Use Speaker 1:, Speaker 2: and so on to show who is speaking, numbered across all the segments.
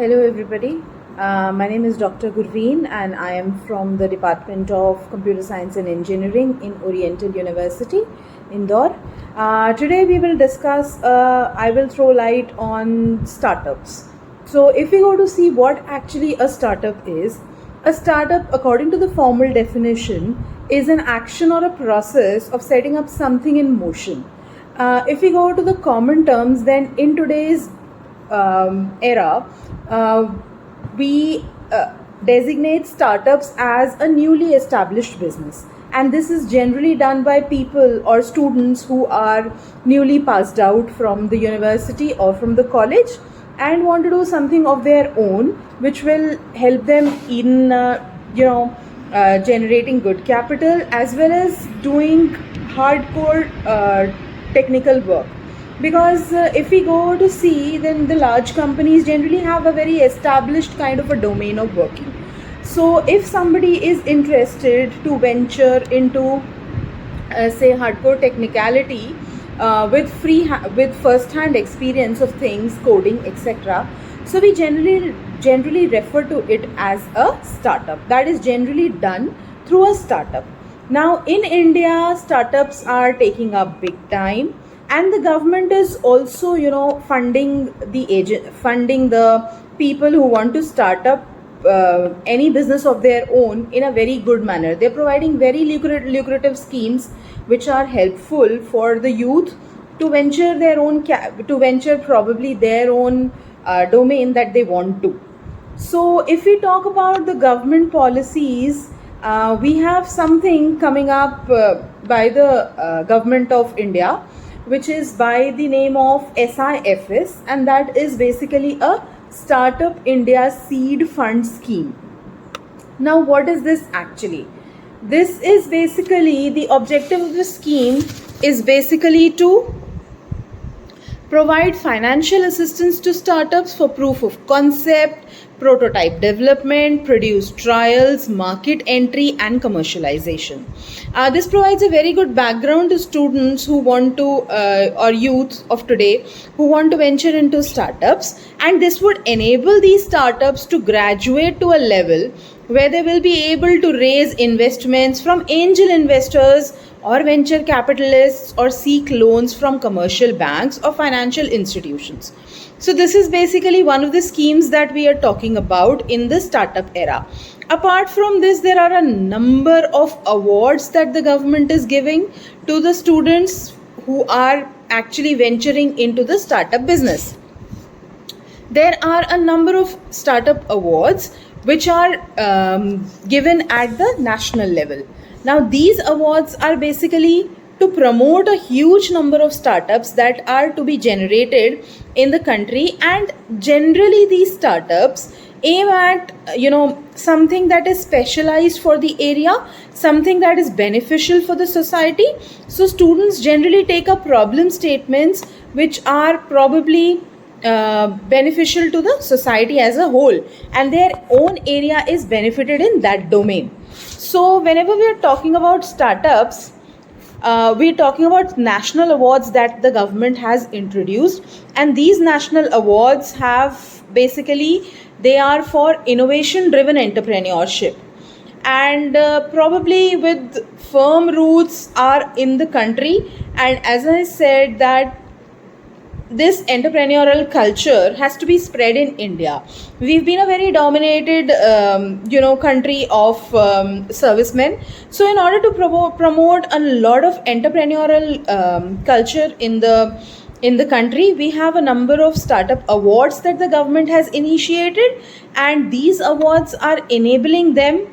Speaker 1: Hello, everybody. My name is Dr. Gurveen, and I am from the Department of Computer Science and Engineering in Oriental University, Indore. Today, we will discuss, I will throw light on startups. So, if we go to see what actually a startup is, a startup, according to the formal definition, is an action or a process of setting up something in motion. If we go to the common terms, then in today's era, we designate startups as a newly established business, and this is generally done by people or students who are newly passed out from the university or from the college and want to do something of their own which will help them in generating good capital as well as doing hardcore technical work. Because if we go to see, then the large companies generally have a very established kind of a domain of working. So if somebody is interested to venture into say hardcore technicality with first hand experience of things, coding, etc., so we generally refer to it as a startup. That is generally done through a startup. Now in India, startups are taking up big time, and the government is also funding the people who want to start up any business of their own in a very good manner. They're providing very lucrative schemes which are helpful for the youth to venture probably their own domain that they want to. So if we talk about the government policies, we have something coming up by the government of India, which is by the name of SIFS, and that is basically a Startup India Seed Fund Scheme. Now, what is this actually? This is basically, the objective of the scheme is basically to provide financial assistance to startups for proof of concept, prototype development, produce trials, market entry, and commercialization. This provides a very good background to students who want to, or youth of today, who want to venture into startups, and this would enable these startups to graduate to a level where they will be able to raise investments from angel investors or venture capitalists or seek loans from commercial banks or financial institutions. So this is basically one of the schemes that we are talking about in the startup era. Apart from this, there are a number of awards that the government is giving to the students who are actually venturing into the startup business. There are a number of startup awards which are given at the national level. Now, these awards are basically to promote a huge number of startups that are to be generated in the country, and generally these startups aim at something that is specialized for the area, something that is beneficial for the society. So students generally take up problem statements which are probably beneficial to the society as a whole, and their own area is benefited in that domain. So whenever we are talking about startups, we're talking about national awards that the government has introduced, and these national awards have basically, they are for innovation driven entrepreneurship, and probably with firm roots are in the country. And as I said, that this entrepreneurial culture has to be spread in India. We've been a very dominated, country of servicemen. So, in order to promote a lot of entrepreneurial culture in the country, we have a number of startup awards that the government has initiated, and these awards are enabling them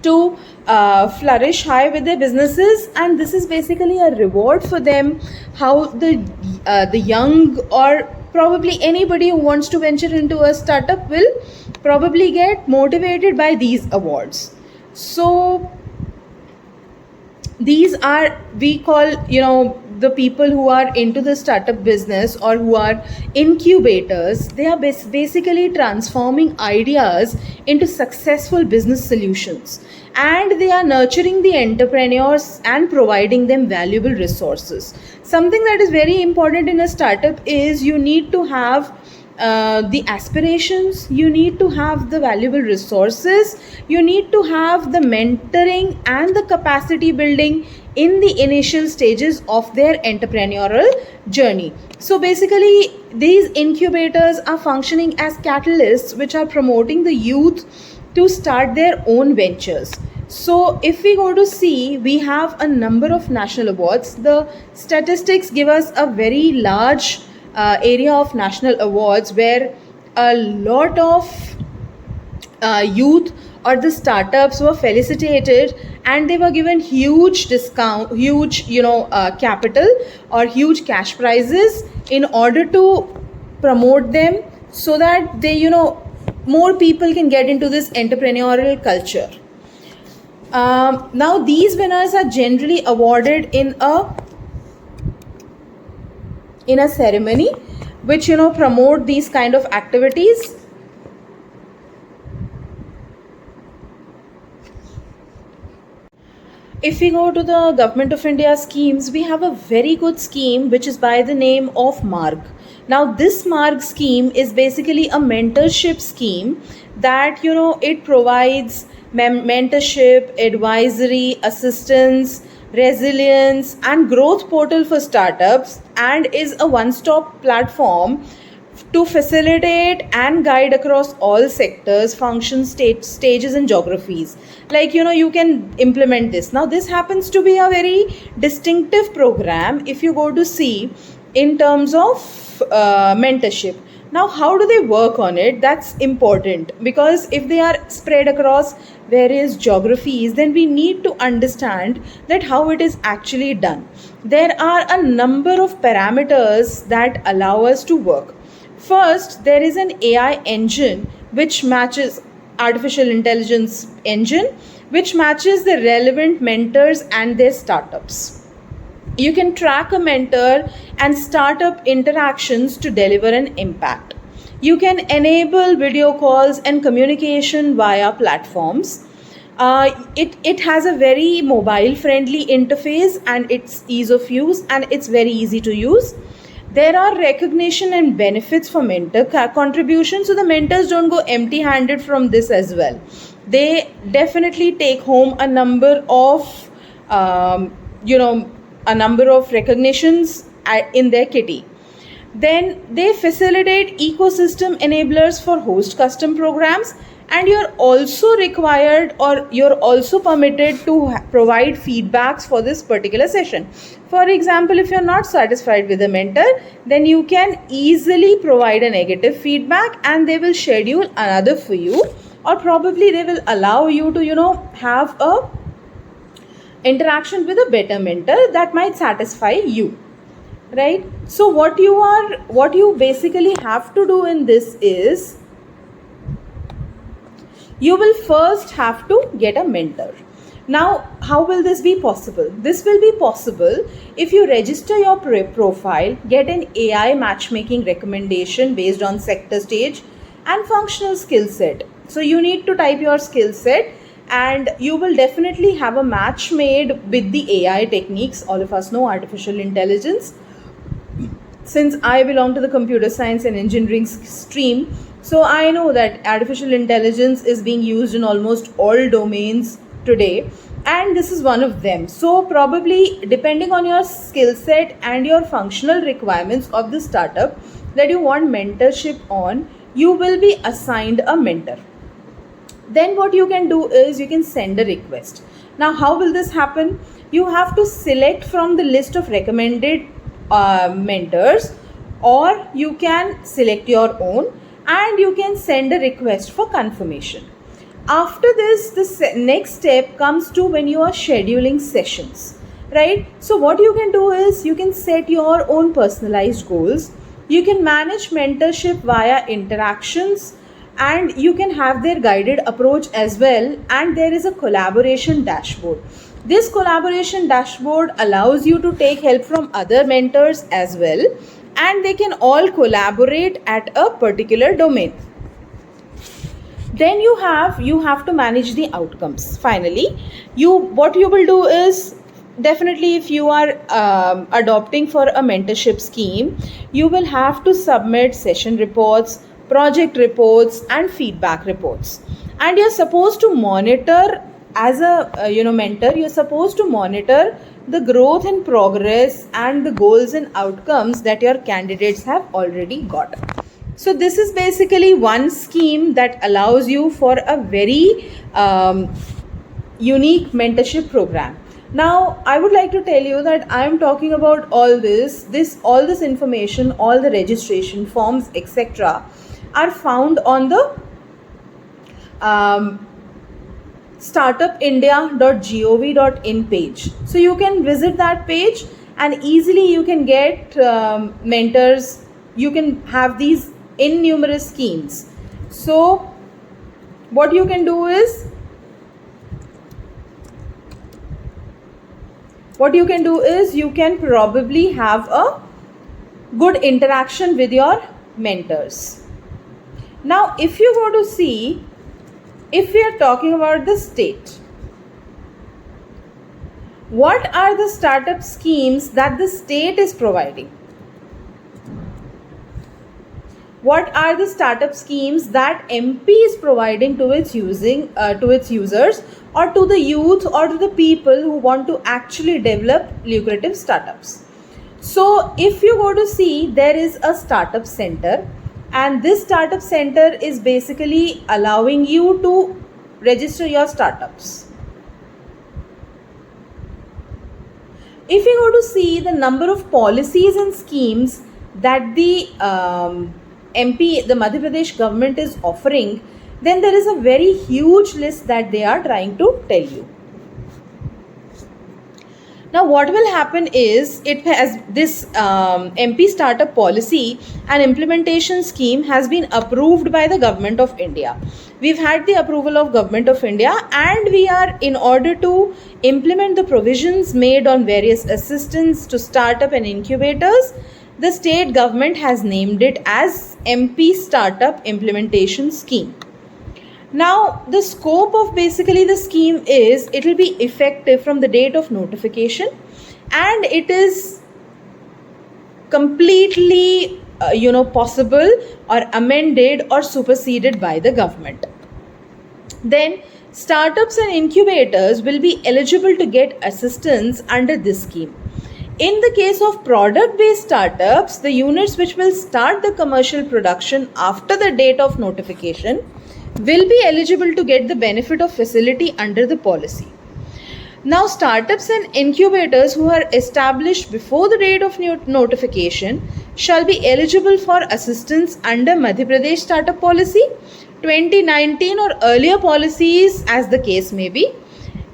Speaker 1: to flourish high with their businesses, and this is basically a reward for them, how the young or probably anybody who wants to venture into a startup will probably get motivated by these awards. So these are, we call the people who are into the startup business or who are incubators. They are basically transforming ideas into successful business solutions, and they are nurturing the entrepreneurs and providing them valuable resources. Something that is very important in a startup is you need to have the aspirations, you need to have the valuable resources, you need to have the mentoring and the capacity building in the initial stages of their entrepreneurial journey. So basically, these incubators are functioning as catalysts which are promoting the youth to start their own ventures. So if we go to see, we have a number of national awards. The statistics give us a very large area of national awards where a lot of youth or the startups were felicitated, and they were given huge discount, huge capital or huge cash prizes in order to promote them, so that they more people can get into this entrepreneurial culture. Now these winners are generally awarded in a ceremony which promote these kind of activities. If we go to the Government of India schemes, we have a very good scheme which is by the name of Marg. Now this Marg scheme is basically a mentorship scheme that it provides mentorship, advisory, assistance, resilience and growth portal for startups, and is a one-stop platform to facilitate and guide across all sectors, functions, stages and geographies. Like you can implement this. Now this happens to be a very distinctive program if you go to see in terms of mentorship. Now how do they work on it? That's important, because if they are spread across various geographies, then we need to understand that how it is actually done. There are a number of parameters that allow us to work. First, there is an AI engine which matches artificial intelligence engine, which matches the relevant mentors and their startups. You can track a mentor and startup interactions to deliver an impact. You can enable video calls and communication via platforms. It has a very mobile friendly interface, and it's ease of use, and it's very easy to use. There are recognition and benefits for mentor contribution, so the mentors don't go empty handed from this as well. They definitely take home a number of recognitions in their kitty. Then they facilitate ecosystem enablers for host custom programs, and you're also required, or you're also permitted to provide feedbacks for this particular session. For example, if you're not satisfied with the mentor, then you can easily provide a negative feedback and they will schedule another for you, or probably they will allow you to have a interaction with a better mentor that might satisfy you, right? So what you basically have to do in this is, you will first have to get a mentor. Now, how will this be possible? This will be possible if you register your profile, get an AI matchmaking recommendation based on sector stage and functional skill set. So you need to type your skill set, and you will definitely have a match made with the AI techniques. All of us know artificial intelligence. Since I belong to the computer science and engineering stream, so I know that artificial intelligence is being used in almost all domains today, and this is one of them. So probably depending on your skill set and your functional requirements of the startup that you want mentorship on, you will be assigned a mentor. Then what you can do is you can send a request. Now how will this happen? You have to select from the list of recommended mentors, or you can select your own, and you can send a request for confirmation. After this, the next step comes to when you are scheduling sessions, right? So what you can do is you can set your own personalized goals. You can manage mentorship via interactions, and you can have their guided approach as well. And there is a collaboration dashboard. This collaboration dashboard allows you to take help from other mentors as well, and they can all collaborate at a particular domain. Then you have to manage the outcomes. Finally, what you will do is, definitely, if you are adopting for a mentorship scheme, you will have to submit session reports, project reports, and feedback reports. And you're supposed to monitor, as a mentor, you're supposed to monitor the growth and progress and the goals and outcomes that your candidates have already got. So this is basically one scheme that allows you for a very unique mentorship program. Now I would like to tell you that I am talking about all this information, all the registration forms, etc., are found on the um, startupindia.gov.in page. So you can visit that page and easily you can get mentors. You can have these innumerous schemes. So what you can do is, you can probably have a good interaction with your mentors. Now if you go to see, if we are talking about the state, what are the startup schemes that the state is providing? What are the startup schemes that MP is providing to its users, or to the youth, or to the people who want to actually develop lucrative startups? So if you go to see, there is a startup center, and this startup center is basically allowing you to register your startups. If you go to see the number of policies and schemes that the MP, the Madhya Pradesh government is offering, then there is a very huge list that they are trying to tell you. Now what will happen is, it has this MP startup policy and implementation scheme has been approved by the government of India. We've had the approval of government of India, and we are, in order to implement the provisions made on various assistance to startup and incubators, the state government has named it as MP Startup Implementation Scheme. Now the scope of basically the scheme is, it will be effective from the date of notification, and it is completely possible or amended or superseded by the government. Then startups and incubators will be eligible to get assistance under this scheme. In the case of product based startups, the units which will start the commercial production after the date of notification will be eligible to get the benefit of facility under the policy. Now startups and incubators who are established before the date of notification shall be eligible for assistance under Madhya Pradesh Startup Policy, 2019 or earlier policies as the case may be,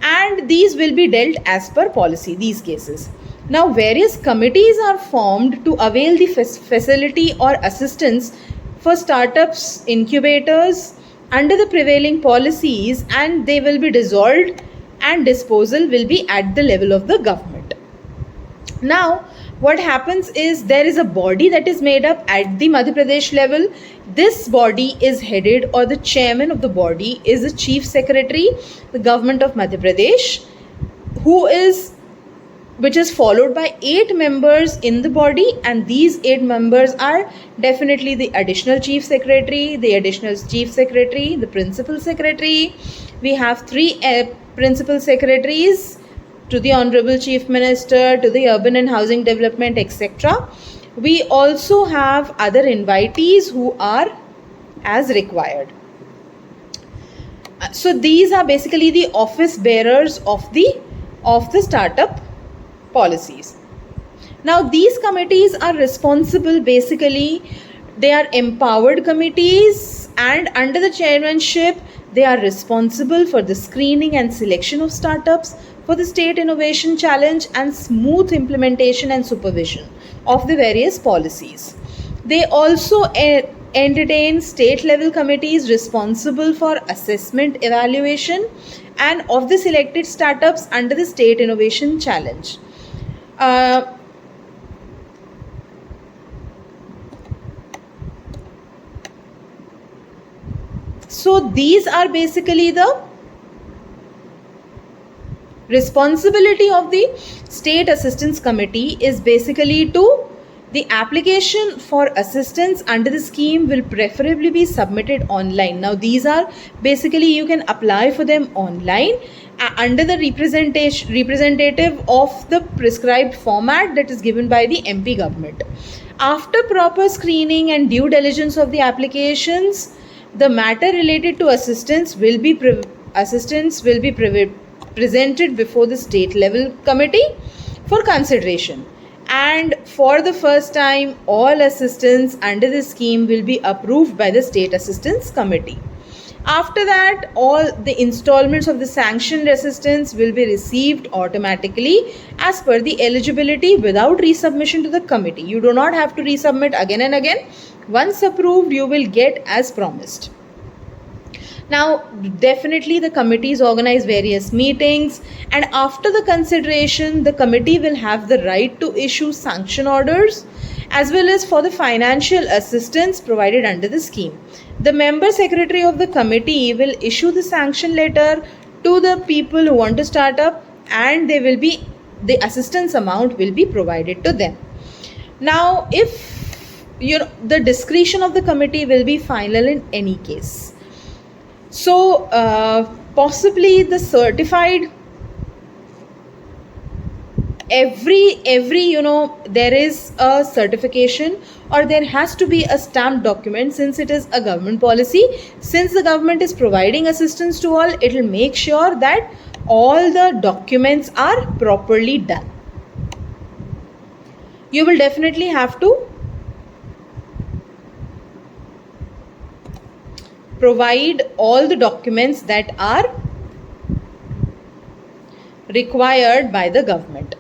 Speaker 1: and these will be dealt as per policy, these cases. Now various committees are formed to avail the facility or assistance for startups, incubators under the prevailing policies, and they will be dissolved and disposal will be at the level of the government. Now what happens is, there is a body that is made up at the Madhya Pradesh level. This body is headed, or the chairman of the body is the chief secretary, the government of Madhya Pradesh, which is followed by 8 members in the body, and these 8 members are definitely the additional chief secretary, the principal secretary. We have 3 principal secretaries, to the Honorable Chief Minister, to the Urban and Housing Development, etc. We also have other invitees who are as required. So these are basically the office bearers of the startup policies. Now these committees are responsible, basically they are empowered committees, and under the chairmanship they are responsible for the screening and selection of startups, for the state innovation challenge, and smooth implementation and supervision of the various policies. They also entertain state level committees responsible for assessment, evaluation, and of the selected startups under the state innovation challenge. So these are basically the Responsibility of the State Assistance Committee is basically to the application for assistance under the scheme will preferably be submitted online. Now these are basically you can apply for them online under the representative of the prescribed format that is given by the MP government. After proper screening and due diligence of the applications, the matter related to assistance will be presented before the state level committee for consideration, and for the first time all assistance under the scheme will be approved by the state assistance committee. After that, all the installments of the sanctioned assistance will be received automatically as per the eligibility without resubmission to the committee. You do not have to resubmit again and again. Once approved, you will get as promised. Now, definitely the committees organize various meetings, and after the consideration, the committee will have the right to issue sanction orders as well as for the financial assistance provided under the scheme. The member secretary of the committee will issue the sanction letter to the people who want to start up, and the assistance amount will be provided to them. Now, if the discretion of the committee will be final in any case. So possibly the certified every there is a certification or there has to be a stamped document, since it is a government policy. Since the government is providing assistance to all, it will make sure that all the documents are properly done. You will definitely have to provide all the documents that are required by the government.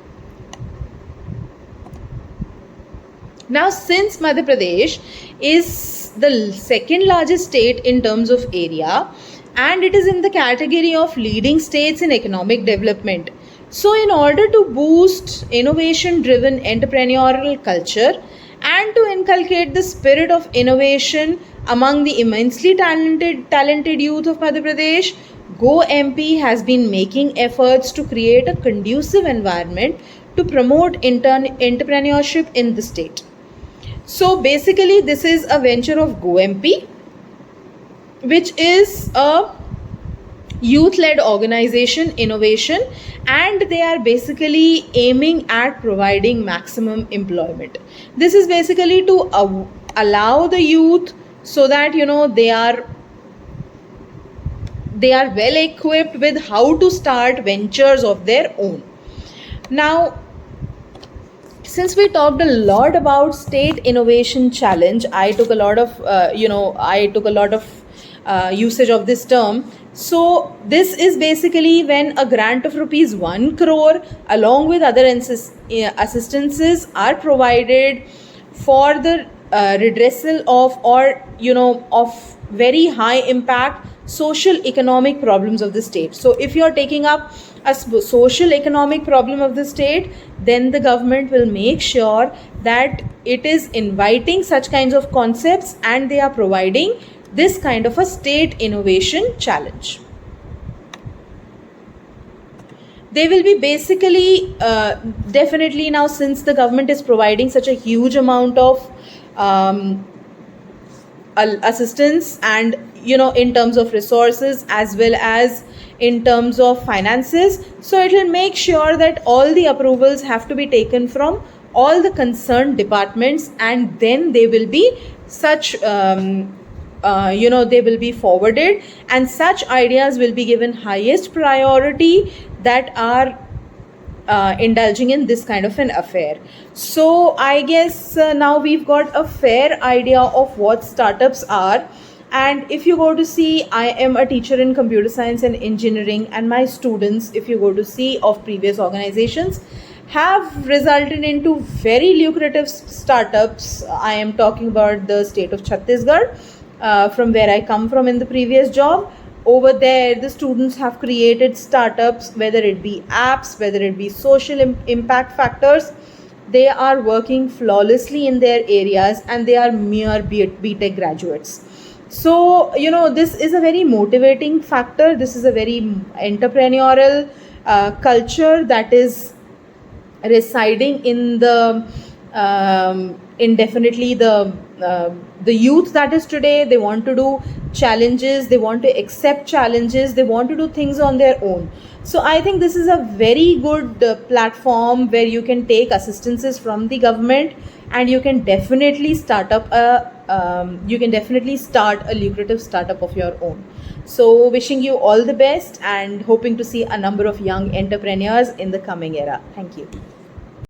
Speaker 1: Now, since Madhya Pradesh is the second largest state in terms of area, and it is in the category of leading states in economic development, so in order to boost innovation driven entrepreneurial culture and to inculcate the spirit of innovation among the immensely talented youth of Madhya Pradesh, Go MP has been making efforts to create a conducive environment to promote entrepreneurship in the state. So basically this is a venture of Go MP, which is a youth-led organization innovation, and they are basically aiming at providing maximum employment. This is basically to allow the youth so that they are well equipped with how to start ventures of their own. Now, since we talked a lot about state innovation challenge, I took a lot of usage of this term. So this is basically when a grant of rupees 1 crore along with other assistances are provided for the redressal of very high impact social economic problems of the state. So if you are taking up a social economic problem of the state, then the government will make sure that it is inviting such kinds of concepts and they are providing this kind of a state innovation challenge. They will be basically definitely, now since the government is providing such a huge amount of assistance and in terms of resources as well as in terms of finances, so it will make sure that all the approvals have to be taken from all the concerned departments, and then they will be they will be forwarded, and such ideas will be given highest priority that are indulging in this kind of an affair. So I guess now we've got a fair idea of what startups are. And if you go to see, I am a teacher in computer science and engineering, and my students, if you go to see, of previous organizations have resulted into very lucrative startups. I am talking about the state of Chhattisgarh, from where I come from in the previous job. Over there, the students have created startups, whether it be apps, whether it be social impact factors. They are working flawlessly in their areas, and they are mere BTech graduates. So, this is a very motivating factor. This is a very entrepreneurial culture that is residing in the in definitely the youth that is today. They want to do challenges, they want to accept challenges, they want to do things on their own. So I think this is a very good platform where you can take assistances from the government, and you can definitely start up a you can definitely start a lucrative startup of your own. So wishing you all the best and hoping to see a number of young entrepreneurs in the coming era. Thank you.